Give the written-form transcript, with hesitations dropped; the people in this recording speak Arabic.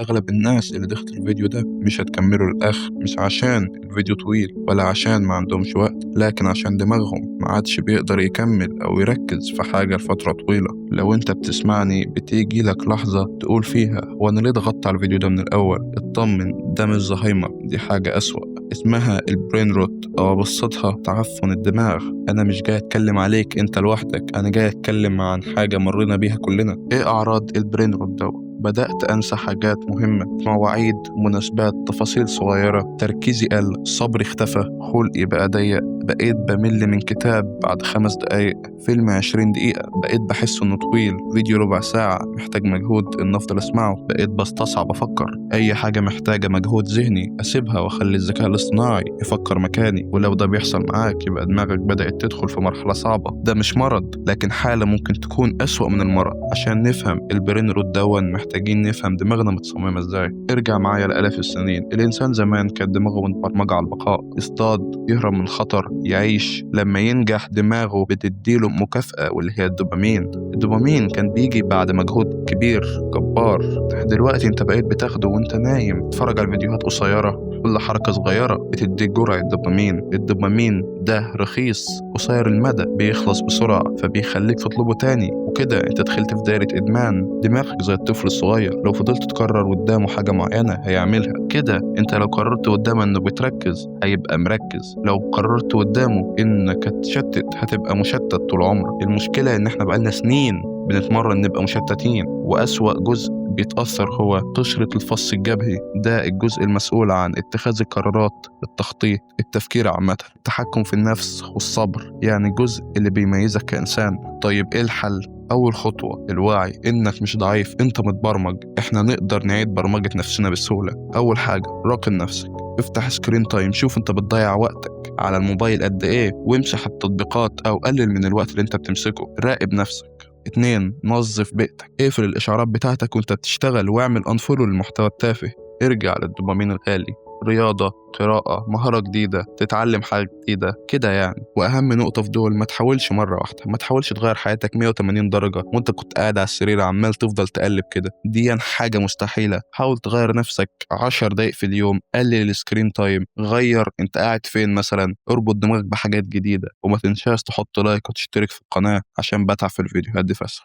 أغلب الناس اللي دخلت الفيديو ده مش هتكمله للآخر، مش عشان الفيديو طويل ولا عشان ما عندهمش وقت، لكن عشان دماغهم ما عادش بيقدر يكمل أو يركز في حاجة لفترة طويلة. لو أنت بتسمعني بتيجي لك لحظة تقول فيها هو أنا ليه ضغطت على الفيديو ده من الأول؟ اطمن، ده مش زهايمر، دي حاجة أسوأ اسمها البرين روت أو أبسطها تعفن الدماغ. أنا مش جاي أتكلم عليك أنت لوحدك، أنا جاي أتكلم عن حاجة مرينا بيها كلنا. إيه أعراض البرين روت ده؟ بدأت أنسى حاجات مهمة، مواعيد، مناسبات، تفاصيل صغيرة، تركيزي قل، صبري اختفى، خلقي بقى ضيق، بقيت بمل من كتاب بعد 5 دقايق، فيلم 20 دقيقة بقيت بحس إنه طويل، فيديو ربع ساعة محتاج مجهود إن أفضل أسمعه، بقيت بستصعب أفكر، أي حاجة محتاجة مجهود ذهني أسيبها وأخلي الذكاء الاصطناعي يفكر مكاني. ولو ده بيحصل معاك يبقى دماغك بدأت تدخل في مرحلة صعبة. ده مش مرض، لكن حالة ممكن تكون أسوأ من المرض. عشان نفهم البرين روت دون محتاجين نفهم دماغنا متصممة ازاي. ارجع معايا لآلاف السنين، الإنسان زمان كانت دماغه متبرمجة على البقاء، يصطاد، يهرب من الخطر، يعيش. لما ينجح دماغه بتديله مكافأة واللي هي الدوبامين. الدوبامين كان بيجي بعد مجهود كبير جبار. دلوقتي انت بقيت بتاخده وانت نايم، تتفرج على فيديوهات قصيرة، كل حركة صغيرة بتديك جرعة دوبامين. الدوبامين ده رخيص، قصير المدى، بيخلص بسرعة، فبيخليك تطلبه تاني، وكده انت دخلت في دايرة إدمان. دماغك زي الطفل الصغير، لو فضلت تكرر قدامه حاجة معينة هيعملها. كده انت لو قررت قدامه انه بتركز هيبقى مركز، لو قررت قدامه انك هتشتت هتبقى مشتت طول عمرك. المشكلة ان احنا بقالنا سنين بنتمرن نبقى مشتتين، وأسوأ جزء بيتأثر هو قشرة الفص الجبهي، ده الجزء المسؤول عن اتخاذ القرارات، التخطيط، التفكير عامة، التحكم في النفس والصبر، يعني الجزء اللي بيميزك كإنسان. طيب ايه الحل؟ أول خطوة الوعي، إنك مش ضعيف، أنت متبرمج. إحنا نقدر نعيد برمجة نفسنا بسهولة. أول حاجة راقب نفسك، افتح سكرين تايم، شوف أنت بتضيع وقتك على الموبايل قد إيه، وامسح التطبيقات أو قلل من الوقت اللي أنت بتمسكه. راقب نفسك. 2. نظف بيئتك، اقفل الإشعارات بتاعتك وانت بتشتغل، واعمل انفولو للمحتوى التافه. ارجع للدوبامين الغالي، رياضة، قراءة، مهارة جديدة، تتعلم حاجة جديدة كده يعني. وأهم نقطة في دول، ما تحاولش مرة واحدة، ما تحاولش تغير حياتك 180 درجة وانت كنت قاعد على السرير عمال تفضل تقلب كده، دي حاجة مستحيلة. حاول تغير نفسك 10 دقايق في اليوم، قلل السكرين تايم، غير انت قاعد فين مثلا، اربط دماغك بحاجات جديدة، وما تنساش تحط لايك وتشترك في القناة عشان بتعب في الفيديوهات دي فشخ.